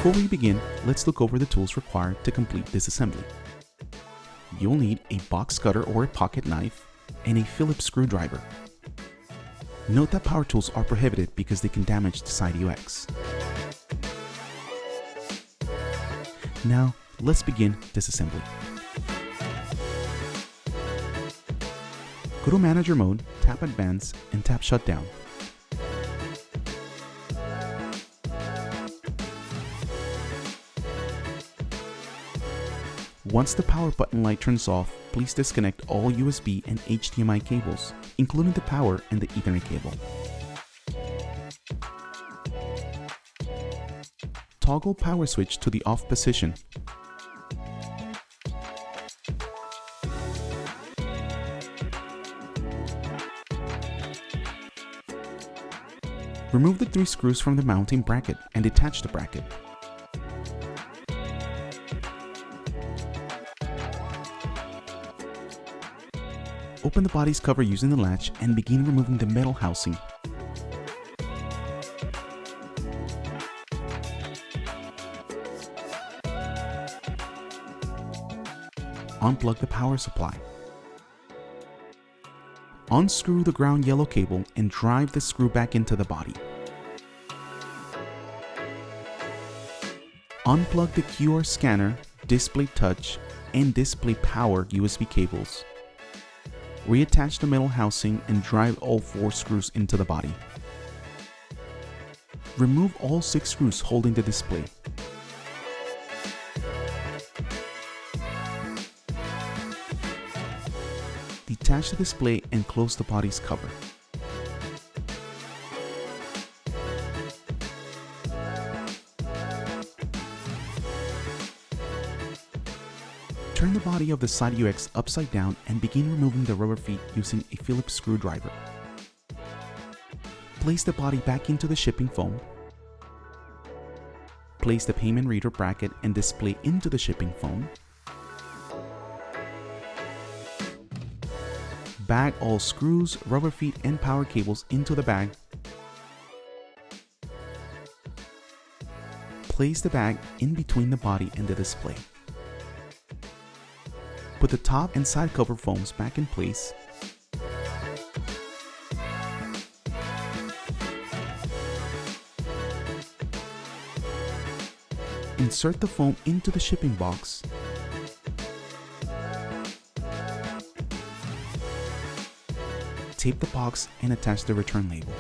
Before we begin, let's look over the tools required to complete this assembly. You'll need a box cutter or a pocket knife and a Phillips screwdriver. Note that power tools are prohibited because they can damage the side UX. Now, let's begin disassembly. Go to Manager Mode, tap Advanced, and tap Shutdown. Once the power button light turns off, please disconnect all USB and HDMI cables, including the power and the Ethernet cable. Toggle power switch to the off position. Remove the 3 screws from the mounting bracket and detach the bracket. Open the body's cover using the latch and begin removing the metal housing. Unplug the power supply. Unscrew the ground yellow cable and drive the screw back into the body. Unplug the QR scanner, display touch, and display power USB cables. Reattach the metal housing and drive all 4 screws into the body. Remove all 6 screws holding the display. Detach the display and close the body's cover. Turn the body of the side UX upside down and begin removing the rubber feet using a Phillips screwdriver. Place the body back into the shipping foam. Place the payment reader bracket and display into the shipping foam. Bag all screws, rubber feet, and power cables into the bag. Place the bag in between the body and the display. Put the top and side cover foams back in place. Insert the foam into the shipping box. Tape the box and attach the return label.